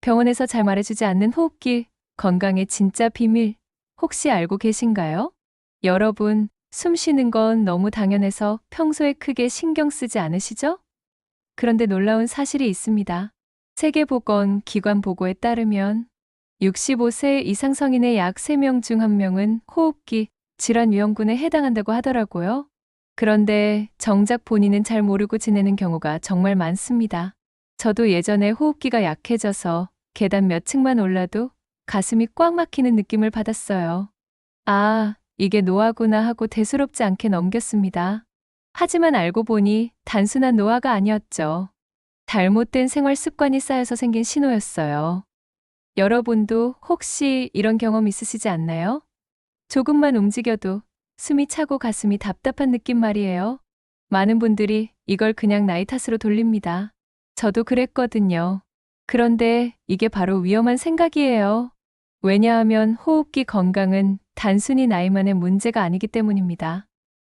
병원에서 잘 말해주지 않는 호흡기, 건강의 진짜 비밀, 혹시 알고 계신가요? 여러분, 숨 쉬는 건 너무 당연해서 평소에 크게 신경 쓰지 않으시죠? 그런데 놀라운 사실이 있습니다. 세계보건기관 보고에 따르면 65세 이상 성인의 약 3명 중 1명은 호흡기 질환 위험군에 해당한다고 하더라고요. 그런데 정작 본인은 잘 모르고 지내는 경우가 정말 많습니다. 저도 예전에 호흡기가 약해져서 계단 몇 층만 올라도 가슴이 꽉 막히는 느낌을 받았어요. 아, 이게 노화구나 하고 대수롭지 않게 넘겼습니다. 하지만 알고 보니 단순한 노화가 아니었죠. 잘못된 생활 습관이 쌓여서 생긴 신호였어요. 여러분도 혹시 이런 경험 있으시지 않나요? 조금만 움직여도 숨이 차고 가슴이 답답한 느낌 말이에요. 많은 분들이 이걸 그냥 나이 탓으로 돌립니다. 저도 그랬거든요. 그런데 이게 바로 위험한 생각이에요. 왜냐하면 호흡기 건강은 단순히 나이만의 문제가 아니기 때문입니다.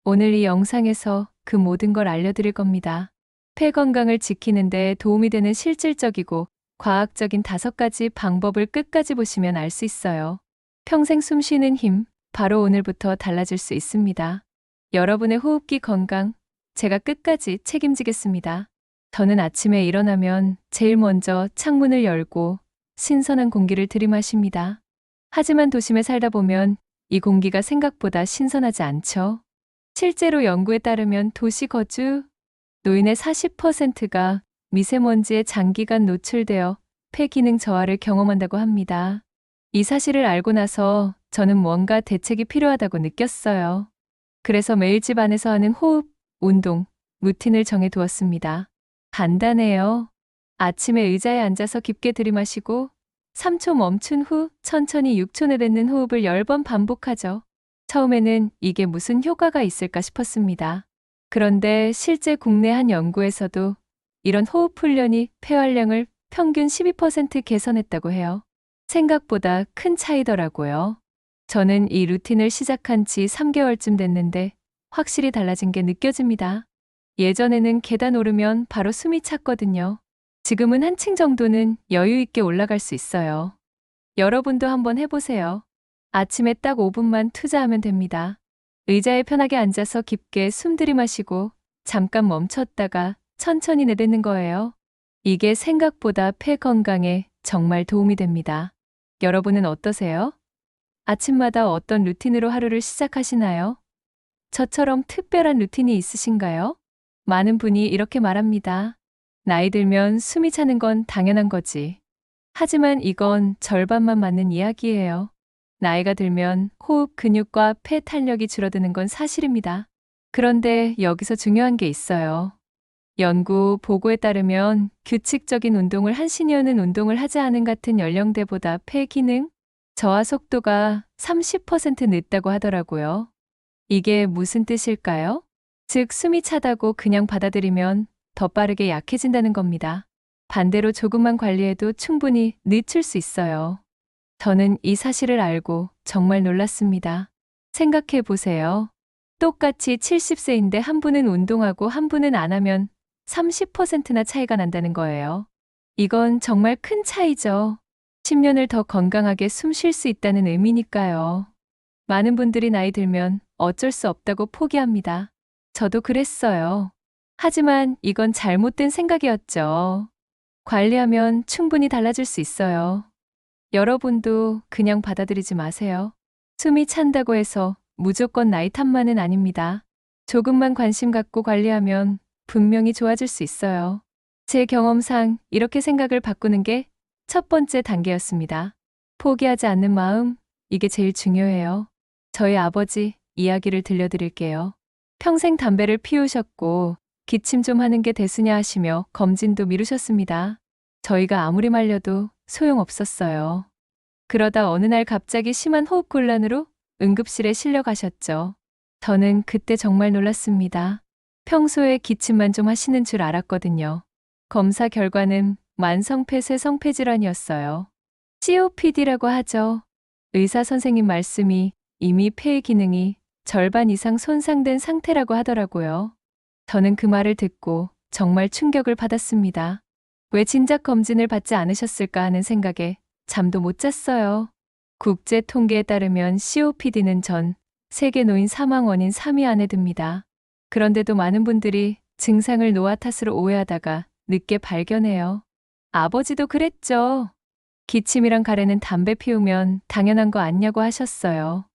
오늘 이 영상에서 그 모든 걸 알려드릴 겁니다. 폐 건강을 지키는 데 도움이 되는 실질적이고 과학적인 5가지 방법을 끝까지 보시면 알 수 있어요. 평생 숨 쉬는 힘, 바로 오늘부터 달라질 수 있습니다. 여러분의 호흡기 건강, 제가 끝까지 책임지겠습니다. 저는 아침에 일어나면 제일 먼저 창문을 열고 신선한 공기를 들이마십니다. 하지만 도심에 살다 보면 이 공기가 생각보다 신선하지 않죠. 실제로 연구에 따르면 도시 거주 노인의 40%가 미세먼지에 장기간 노출되어 폐 기능 저하를 경험한다고 합니다. 이 사실을 알고 나서 저는 뭔가 대책이 필요하다고 느꼈어요. 그래서 매일 집 안에서 하는 호흡, 운동, 루틴을 정해두었습니다. 간단해요. 아침에 의자에 앉아서 깊게 들이마시고 3초 멈춘 후 천천히 6초 내뱉는 호흡을 10번 반복하죠. 처음에는 이게 무슨 효과가 있을까 싶었습니다. 그런데 실제 국내 한 연구에서도 이런 호흡 훈련이 폐활량을 평균 12% 개선했다고 해요. 생각보다 큰 차이더라고요. 저는 이 루틴을 시작한 지 3개월쯤 됐는데 확실히 달라진 게 느껴집니다. 예전에는 계단 오르면 바로 숨이 찼거든요. 지금은 한 층 정도는 여유 있게 올라갈 수 있어요. 여러분도 한번 해보세요. 아침에 딱 5분만 투자하면 됩니다. 의자에 편하게 앉아서 깊게 숨 들이마시고 잠깐 멈췄다가 천천히 내뱉는 거예요. 이게 생각보다 폐 건강에 정말 도움이 됩니다. 여러분은 어떠세요? 아침마다 어떤 루틴으로 하루를 시작하시나요? 저처럼 특별한 루틴이 있으신가요? 많은 분이 이렇게 말합니다. 나이 들면 숨이 차는 건 당연한 거지. 하지만 이건 절반만 맞는 이야기예요. 나이가 들면 호흡 근육과 폐 탄력이 줄어드는 건 사실입니다. 그런데 여기서 중요한 게 있어요. 연구 보고에 따르면 규칙적인 운동을 한신이 여는 운동을 하지 않은 같은 연령대보다 폐 기능, 저하 속도가 30% 늦다고 하더라고요. 이게 무슨 뜻일까요? 즉, 숨이 차다고 그냥 받아들이면 더 빠르게 약해진다는 겁니다. 반대로 조금만 관리해도 충분히 늦출 수 있어요. 저는 이 사실을 알고 정말 놀랐습니다. 생각해 보세요. 똑같이 70세인데 한 분은 운동하고 한 분은 안 하면 30%나 차이가 난다는 거예요. 이건 정말 큰 차이죠. 10년을 더 건강하게 숨 쉴 수 있다는 의미니까요. 많은 분들이 나이 들면 어쩔 수 없다고 포기합니다. 저도 그랬어요. 하지만 이건 잘못된 생각이었죠. 관리하면 충분히 달라질 수 있어요. 여러분도 그냥 받아들이지 마세요. 숨이 찬다고 해서 무조건 나이 탓만은 아닙니다. 조금만 관심 갖고 관리하면 분명히 좋아질 수 있어요. 제 경험상 이렇게 생각을 바꾸는 게 첫 번째 단계였습니다. 포기하지 않는 마음, 이게 제일 중요해요. 저희 아버지 이야기를 들려드릴게요. 평생 담배를 피우셨고 기침 좀 하는 게 대수냐 하시며 검진도 미루셨습니다. 저희가 아무리 말려도 소용없었어요. 그러다 어느 날 갑자기 심한 호흡곤란으로 응급실에 실려가셨죠. 저는 그때 정말 놀랐습니다. 평소에 기침만 좀 하시는 줄 알았거든요. 검사 결과는 만성폐쇄 성폐질환이었어요. COPD라고 하죠. 의사 선생님 말씀이 이미 폐의 기능이 절반 이상 손상된 상태라고 하더라고요. 저는 그 말을 듣고 정말 충격을 받았습니다. 왜 진작 검진을 받지 않으셨을까 하는 생각에 잠도 못 잤어요. 국제 통계에 따르면 COPD는 전 세계 노인 사망 원인 3위 안에 듭니다. 그런데도 많은 분들이 증상을 노화 탓으로 오해하다가 늦게 발견해요. 아버지도 그랬죠. 기침이랑 가래는 담배 피우면 당연한 거 아니냐고 하셨어요.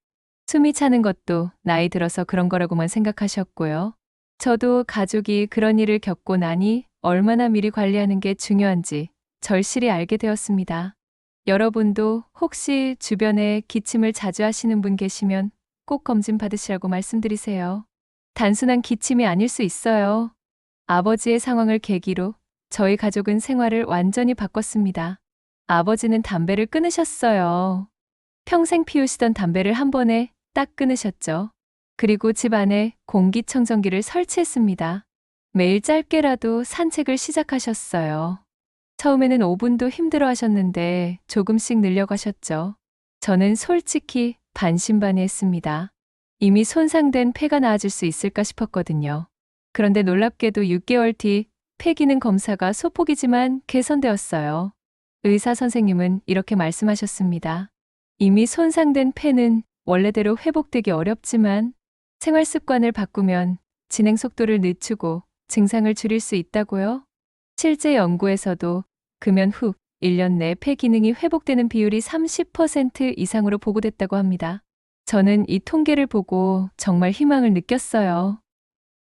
숨이 차는 것도 나이 들어서 그런 거라고만 생각하셨고요. 저도 가족이 그런 일을 겪고 나니 얼마나 미리 관리하는 게 중요한지 절실히 알게 되었습니다. 여러분도 혹시 주변에 기침을 자주 하시는 분 계시면 꼭 검진 받으시라고 말씀드리세요. 단순한 기침이 아닐 수 있어요. 아버지의 상황을 계기로 저희 가족은 생활을 완전히 바꿨습니다. 아버지는 담배를 끊으셨어요. 평생 피우시던 담배를 한 번에 딱 끊으셨죠. 그리고 집 안에 공기청정기를 설치했습니다. 매일 짧게라도 산책을 시작하셨어요. 처음에는 5분도 힘들어 하셨는데 조금씩 늘려가셨죠. 저는 솔직히 반신반의했습니다. 이미 손상된 폐가 나아질 수 있을까 싶었거든요. 그런데 놀랍게도 6개월 뒤 폐 기능 검사가 소폭이지만 개선되었어요. 의사 선생님은 이렇게 말씀하셨습니다. 이미 손상된 폐는 원래대로 회복되기 어렵지만 생활 습관을 바꾸면 진행 속도를 늦추고 증상을 줄일 수 있다고요? 실제 연구에서도 금연 후 1년 내 폐 기능이 회복되는 비율이 30% 이상으로 보고됐다고 합니다. 저는 이 통계를 보고 정말 희망을 느꼈어요.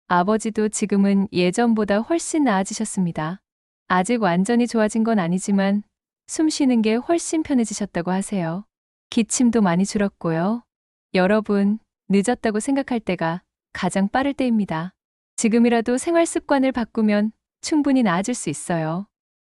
아버지도 지금은 예전보다 훨씬 나아지셨습니다. 아직 완전히 좋아진 건 아니지만 숨 쉬는 게 훨씬 편해지셨다고 하세요. 기침도 많이 줄었고요. 여러분, 늦었다고 생각할 때가 가장 빠를 때입니다. 지금이라도 생활 습관을 바꾸면 충분히 나아질 수 있어요.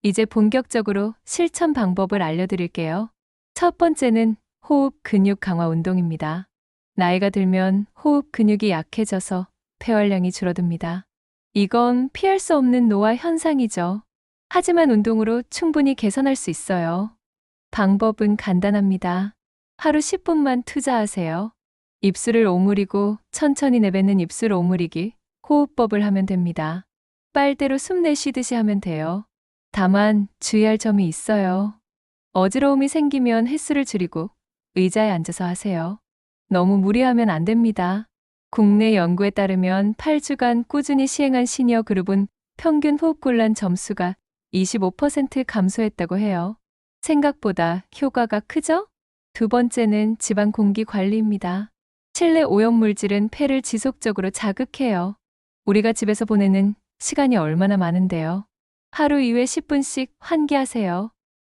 이제 본격적으로 실천 방법을 알려드릴게요. 첫 번째는 호흡 근육 강화 운동입니다. 나이가 들면 호흡 근육이 약해져서 폐활량이 줄어듭니다. 이건 피할 수 없는 노화 현상이죠. 하지만 운동으로 충분히 개선할 수 있어요. 방법은 간단합니다. 하루 10분만 투자하세요. 입술을 오므리고 천천히 내뱉는 입술 오므리기, 호흡법을 하면 됩니다. 빨대로 숨 내쉬듯이 하면 돼요. 다만 주의할 점이 있어요. 어지러움이 생기면 횟수를 줄이고 의자에 앉아서 하세요. 너무 무리하면 안 됩니다. 국내 연구에 따르면 8주간 꾸준히 시행한 시니어 그룹은 평균 호흡곤란 점수가 25% 감소했다고 해요. 생각보다 효과가 크죠? 두 번째는 지방 공기 관리입니다. 실내 오염물질은 폐를 지속적으로 자극해요. 우리가 집에서 보내는 시간이 얼마나 많은데요. 하루 2회 10분씩 환기하세요.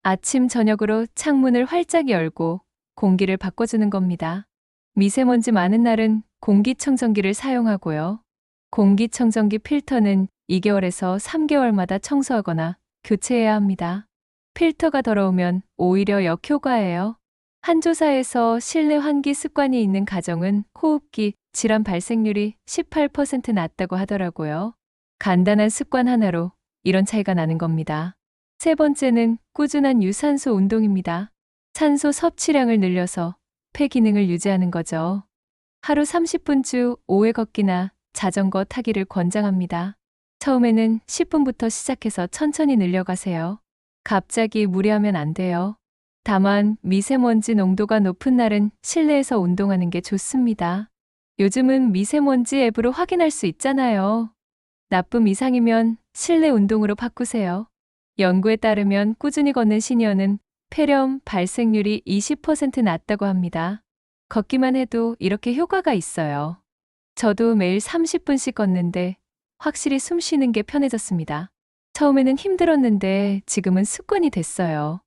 아침, 저녁으로 창문을 활짝 열고 공기를 바꿔주는 겁니다. 미세먼지 많은 날은 공기청정기를 사용하고요. 공기청정기 필터는 2개월에서 3개월마다 청소하거나 교체해야 합니다. 필터가 더러우면 오히려 역효과예요. 한 조사에서 실내 환기 습관이 있는 가정은 호흡기 질환 발생률이 18% 낮다고 하더라고요. 간단한 습관 하나로 이런 차이가 나는 겁니다. 세 번째는 꾸준한 유산소 운동입니다. 산소 섭취량을 늘려서 폐 기능을 유지하는 거죠. 하루 30분 주 5회 걷기나 자전거 타기를 권장합니다. 처음에는 10분부터 시작해서 천천히 늘려가세요. 갑자기 무리하면 안 돼요. 다만 미세먼지 농도가 높은 날은 실내에서 운동하는 게 좋습니다. 요즘은 미세먼지 앱으로 확인할 수 있잖아요. 나쁨 이상이면 실내 운동으로 바꾸세요. 연구에 따르면 꾸준히 걷는 시니어는 폐렴 발생률이 20% 낮다고 합니다. 걷기만 해도 이렇게 효과가 있어요. 저도 매일 30분씩 걷는데 확실히 숨 쉬는 게 편해졌습니다. 처음에는 힘들었는데 지금은 습관이 됐어요.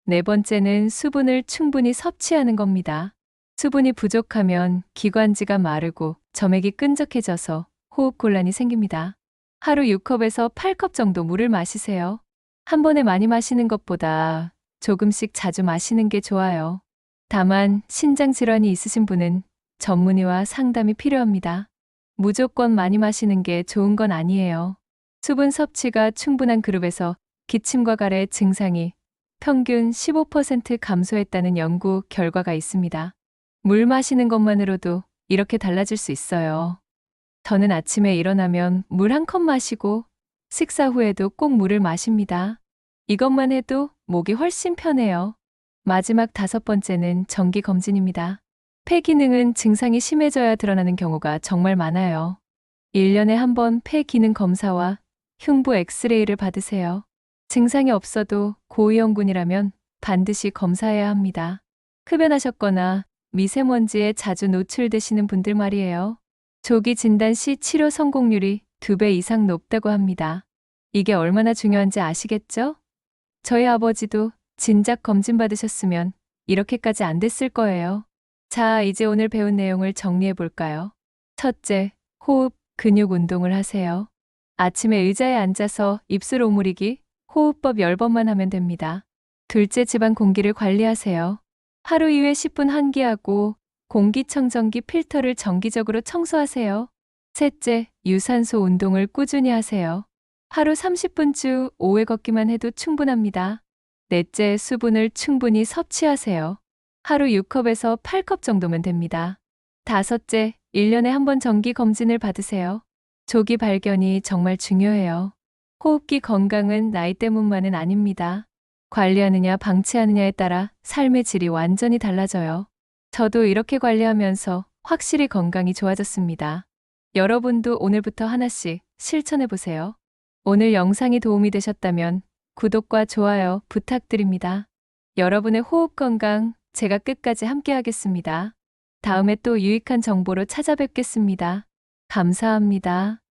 네 번째는 수분을 충분히 섭취하는 겁니다. 수분이 부족하면 기관지가 마르고 점액이 끈적해져서 호흡곤란이 생깁니다. 하루 6컵에서 8컵 정도 물을 마시세요. 한 번에 많이 마시는 것보다 조금씩 자주 마시는 게 좋아요. 다만 신장 질환이 있으신 분은 전문의와 상담이 필요합니다. 무조건 많이 마시는 게 좋은 건 아니에요. 수분 섭취가 충분한 그룹에서 기침과 가래 증상이 평균 15% 감소했다는 연구 결과가 있습니다. 물 마시는 것만으로도 이렇게 달라질 수 있어요. 저는 아침에 일어나면 물 한 컵 마시고 식사 후에도 꼭 물을 마십니다. 이것만 해도 목이 훨씬 편해요. 마지막 5번째는 정기 검진입니다. 폐 기능은 증상이 심해져야 드러나는 경우가 정말 많아요. 1년에 한 번 폐 기능 검사와 흉부 엑스레이를 받으세요. 증상이 없어도 고위험군이라면 반드시 검사해야 합니다. 흡연하셨거나 미세먼지에 자주 노출되시는 분들 말이에요. 조기 진단 시 치료 성공률이 2배 이상 높다고 합니다. 이게 얼마나 중요한지 아시겠죠? 저희 아버지도 진작 검진 받으셨으면 이렇게까지 안 됐을 거예요. 자, 이제 오늘 배운 내용을 정리해 볼까요? 첫째, 호흡, 근육 운동을 하세요. 아침에 의자에 앉아서 입술 오므리기, 호흡법 10번만 하면 됩니다. 둘째, 집안 공기를 관리하세요. 하루 2회 10분 환기하고 공기청정기 필터를 정기적으로 청소하세요. 셋째, 유산소 운동을 꾸준히 하세요. 하루 30분 주 5회 걷기만 해도 충분합니다. 넷째, 수분을 충분히 섭취하세요. 하루 6컵에서 8컵 정도면 됩니다. 다섯째, 1년에 한 번 정기 검진을 받으세요. 조기 발견이 정말 중요해요. 호흡기 건강은 나이 때문만은 아닙니다. 관리하느냐 방치하느냐에 따라 삶의 질이 완전히 달라져요. 저도 이렇게 관리하면서 확실히 건강이 좋아졌습니다. 여러분도 오늘부터 하나씩 실천해 보세요. 오늘 영상이 도움이 되셨다면 구독과 좋아요 부탁드립니다. 여러분의 호흡 건강 제가 끝까지 함께 하겠습니다. 다음에 또 유익한 정보로 찾아뵙겠습니다. 감사합니다.